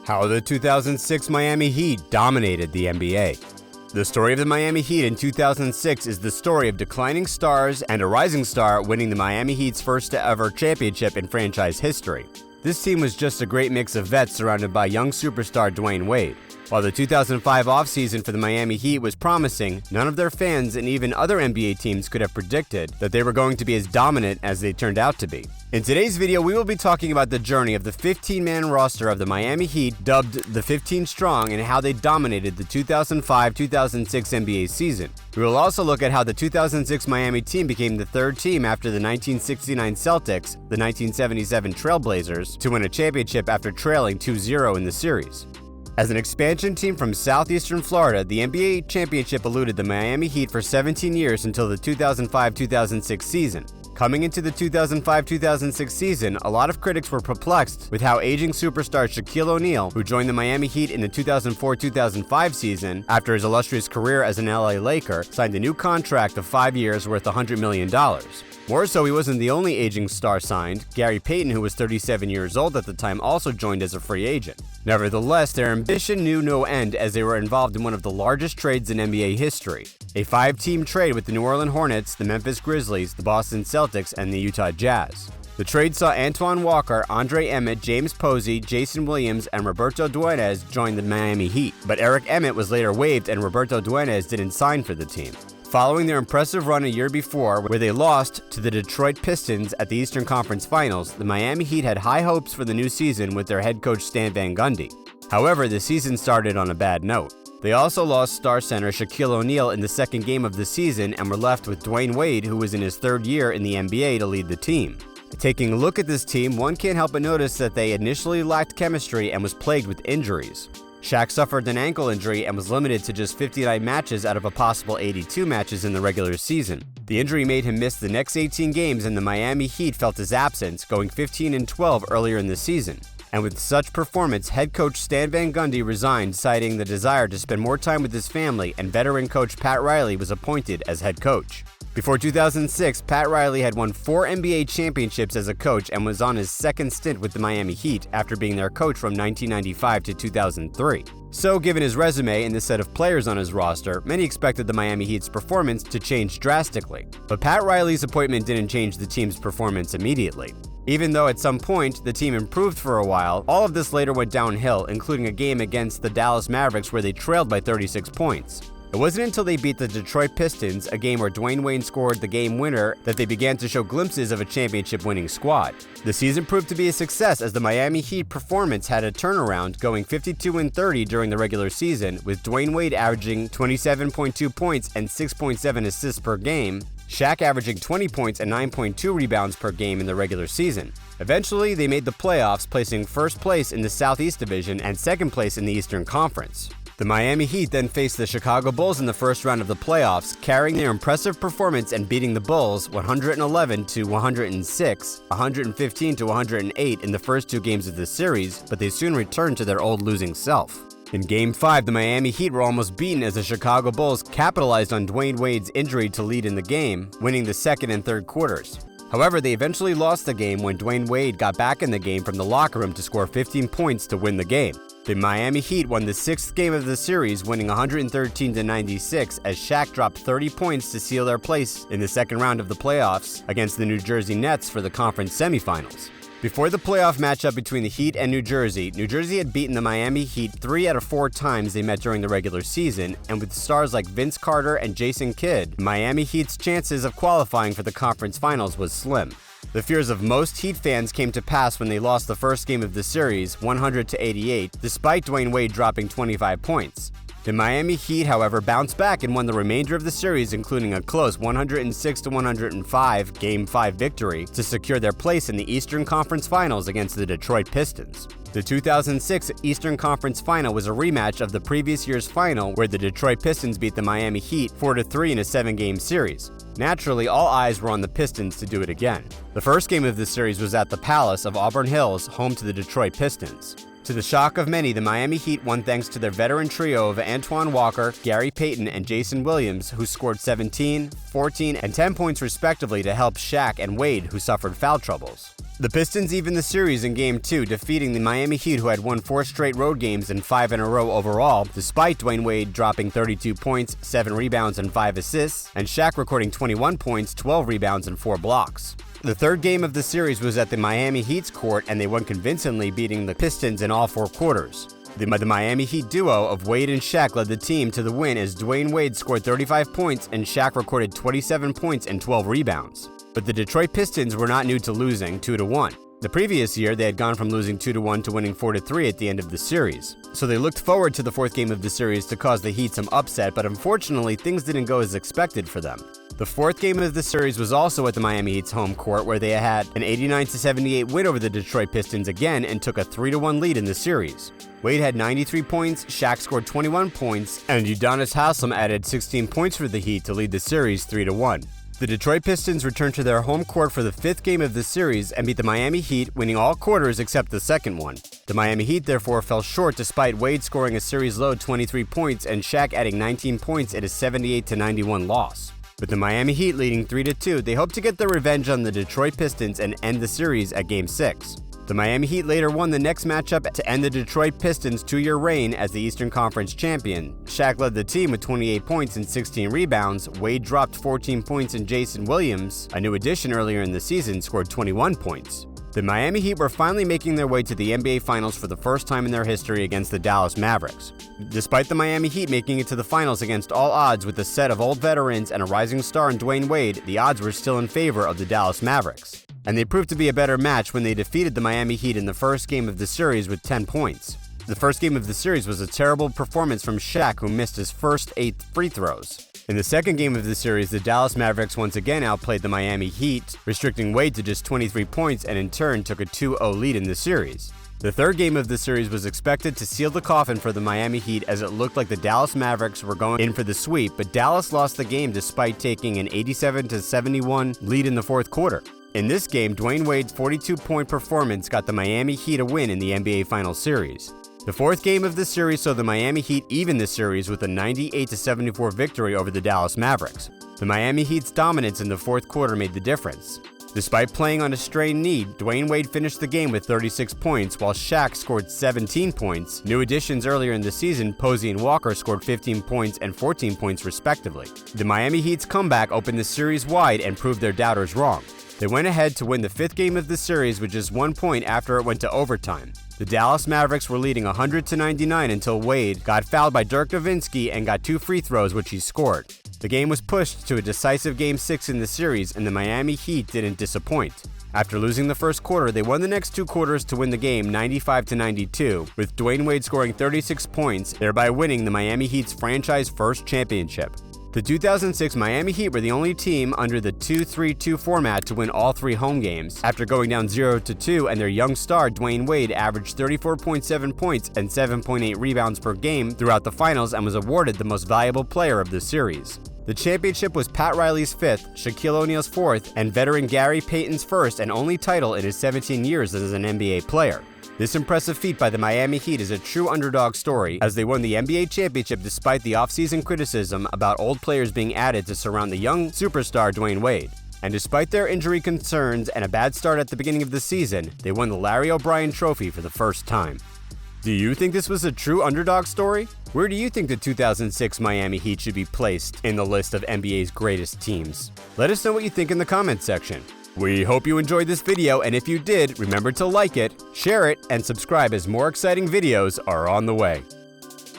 How the 2006 Miami Heat dominated the NBA. The story of the Miami Heat in 2006 is the story of declining stars and a rising star winning the Miami Heat's first ever championship in franchise history. This team was just a great mix of vets surrounded by young superstar Dwayne Wade. While the 2005 offseason for the Miami Heat was promising, none of their fans and even other NBA teams could have predicted that they were going to be as dominant as they turned out to be. In today's video, we will be talking about the journey of the 15-man roster of the Miami Heat, dubbed the 15 Strong, and how they dominated the 2005-2006 NBA season. We will also look at how the 2006 Miami team became the third team after the 1969 Celtics, the 1977 Trailblazers, to win a championship after trailing 2-0 in the series. As an expansion team from southeastern Florida, the NBA championship eluded the Miami Heat for 17 years until the 2005-2006 season. Coming into the 2005-2006 season, a lot of critics were perplexed with how aging superstar Shaquille O'Neal, who joined the Miami Heat in the 2004-2005 season after his illustrious career as an LA Laker, signed a new contract of 5 years worth $100 million. More so, he wasn't the only aging star signed. Gary Payton, who was 37 years old at the time, also joined as a free agent. Nevertheless, their ambition knew no end as they were involved in one of the largest trades in NBA history. A 5-team trade with the New Orleans Hornets, the Memphis Grizzlies, the Boston Celtics, and the Utah Jazz. The trade saw Antoine Walker, Andre Emmett, James Posey, Jason Williams, and Roberto Dueñas join the Miami Heat, but Eric Emmett was later waived and Roberto Dueñas didn't sign for the team. Following their impressive run a year before, where they lost to the Detroit Pistons at the Eastern Conference Finals, the Miami Heat had high hopes for the new season with their head coach Stan Van Gundy. However, the season started on a bad note. They also lost star center Shaquille O'Neal in the second game of the season and were left with Dwayne Wade, who was in his third year in the NBA, to lead the team. Taking a look at this team, one can't help but notice that they initially lacked chemistry and was plagued with injuries. Shaq suffered an ankle injury and was limited to just 59 matches out of a possible 82 matches in the regular season. The injury made him miss the next 18 games, and the Miami Heat felt his absence, going 15-12 earlier in the season. And with such performance, head coach Stan Van Gundy resigned, citing the desire to spend more time with his family, and veteran coach Pat Riley was appointed as head coach. Before 2006, Pat Riley had won 4 NBA championships as a coach and was on his second stint with the Miami Heat after being their coach from 1995 to 2003. So, given his resume and the set of players on his roster, many expected the Miami Heat's performance to change drastically. But Pat Riley's appointment didn't change the team's performance immediately. Even though at some point the team improved for a while, all of this later went downhill, including a game against the Dallas Mavericks where they trailed by 36 points. It wasn't until they beat the Detroit Pistons, a game where Dwayne Wade scored the game winner, that they began to show glimpses of a championship-winning squad. The season proved to be a success as the Miami Heat performance had a turnaround, going 52-30 during the regular season, with Dwayne Wade averaging 27.2 points and 6.7 assists per game, Shaq averaging 20 points and 9.2 rebounds per game in the regular season. Eventually, they made the playoffs, placing first place in the Southeast Division and second place in the Eastern Conference. The Miami Heat then faced the Chicago Bulls in the first round of the playoffs, carrying their impressive performance and beating the Bulls 111-106, 115-108 in the first 2 games of the series, but they soon returned to their old losing self. In Game 5, the Miami Heat were almost beaten as the Chicago Bulls capitalized on Dwayne Wade's injury to lead in the game, winning the second and third quarters. However, they eventually lost the game when Dwayne Wade got back in the game from the locker room to score 15 points to win the game. The Miami Heat won the 6th game of the series, winning 113-96 as Shaq dropped 30 points to seal their place in the second round of the playoffs against the New Jersey Nets for the conference semifinals. Before the playoff matchup between the Heat and New Jersey had beaten the Miami Heat 3 out of 4 times they met during the regular season, and with stars like Vince Carter and Jason Kidd, Miami Heat's chances of qualifying for the conference finals was slim. The fears of most Heat fans came to pass when they lost the first game of the series, 100-88, despite Dwayne Wade dropping 25 points. The Miami Heat, however, bounced back and won the remainder of the series, including a close 106-105 Game 5 victory to secure their place in the Eastern Conference Finals against the Detroit Pistons. The 2006 Eastern Conference Final was a rematch of the previous year's final, where the Detroit Pistons beat the Miami Heat 4-3 in a 7-game series. Naturally, all eyes were on the Pistons to do it again. The first game of the series was at the Palace of Auburn Hills, home to the Detroit Pistons. To the shock of many, the Miami Heat won thanks to their veteran trio of Antoine Walker, Gary Payton, and Jason Williams, who scored 17, 14, and 10 points respectively to help Shaq and Wade, who suffered foul troubles. The Pistons evened the series in Game 2, defeating the Miami Heat, who had won 4 straight road games and 5 in a row overall, despite Dwayne Wade dropping 32 points, 7 rebounds, and 5 assists, and Shaq recording 21 points, 12 rebounds, and 4 blocks. The third game of the series was at the Miami Heat's court, and they won convincingly, beating the Pistons in all 4 quarters. The Miami Heat duo of Wade and Shaq led the team to the win as Dwayne Wade scored 35 points and Shaq recorded 27 points and 12 rebounds. But the Detroit Pistons were not new to losing 2-1. The previous year, they had gone from losing 2-1 to winning 4-3 at the end of the series. So they looked forward to the fourth game of the series to cause the Heat some upset, but unfortunately, things didn't go as expected for them. The fourth game of the series was also at the Miami Heat's home court, where they had an 89-78 win over the Detroit Pistons again and took a 3-1 lead in the series. Wade had 93 points, Shaq scored 21 points, and Udonis Haslem added 16 points for the Heat to lead the series 3-1. The Detroit Pistons returned to their home court for the fifth game of the series and beat the Miami Heat, winning all quarters except the second one. The Miami Heat therefore fell short despite Wade scoring a series-low 23 points and Shaq adding 19 points in a 78-91 loss. With the Miami Heat leading 3-2, they hope to get their revenge on the Detroit Pistons and end the series at Game 6. The Miami Heat later won the next matchup to end the Detroit Pistons' 2-year reign as the Eastern Conference champion. Shaq led the team with 28 points and 16 rebounds. Wade dropped 14 points and Jason Williams, a new addition earlier in the season, scored 21 points. The Miami Heat were finally making their way to the NBA Finals for the first time in their history against the Dallas Mavericks. Despite the Miami Heat making it to the finals against all odds with a set of old veterans and a rising star in Dwayne Wade, the odds were still in favor of the Dallas Mavericks. And they proved to be a better match when they defeated the Miami Heat in the first game of the series with 10 points. The first game of the series was a terrible performance from Shaq, who missed his first 8 free throws. In the second game of the series, the Dallas Mavericks once again outplayed the Miami Heat, restricting Wade to just 23 points and in turn took a 2-0 lead in the series. The third game of the series was expected to seal the coffin for the Miami Heat, as it looked like the Dallas Mavericks were going in for the sweep, but Dallas lost the game despite taking an 87-71 lead in the fourth quarter. In this game, Dwayne Wade's 42-point performance got the Miami Heat a win in the NBA Finals series. The fourth game of the series saw the Miami Heat even the series with a 98-74 victory over the Dallas Mavericks. The Miami Heat's dominance in the fourth quarter made the difference. Despite playing on a strained knee, Dwayne Wade finished the game with 36 points, while Shaq scored 17 points. New additions earlier in the season, Posey and Walker, scored 15 points and 14 points respectively. The Miami Heat's comeback opened the series wide and proved their doubters wrong. They went ahead to win the fifth game of the series with just 1 point after it went to overtime. The Dallas Mavericks were leading 100-99 until Wade got fouled by Dirk Nowitzki and got 2 free throws, which he scored. The game was pushed to a decisive Game 6 in the series, and the Miami Heat didn't disappoint. After losing the first quarter, they won the next 2 quarters to win the game 95-92, with Dwayne Wade scoring 36 points, thereby winning the Miami Heat's franchise first championship. The 2006 Miami Heat were the only team under the 2-3-2 format to win all 3 home games. After going down 0-2, and their young star Dwayne Wade averaged 34.7 points and 7.8 rebounds per game throughout the finals and was awarded the most valuable player of the series. The championship was Pat Riley's 5th, Shaquille O'Neal's 4th, and veteran Gary Payton's first and only title in his 17 years as an NBA player. This impressive feat by the Miami Heat is a true underdog story, as they won the NBA championship despite the offseason criticism about old players being added to surround the young superstar Dwayne Wade. And despite their injury concerns and a bad start at the beginning of the season, they won the Larry O'Brien Trophy for the first time. Do you think this was a true underdog story? Where do you think the 2006 Miami Heat should be placed in the list of NBA's greatest teams? Let us know what you think in the comments section. We hope you enjoyed this video, and if you did, remember to like it, share it, and subscribe as more exciting videos are on the way.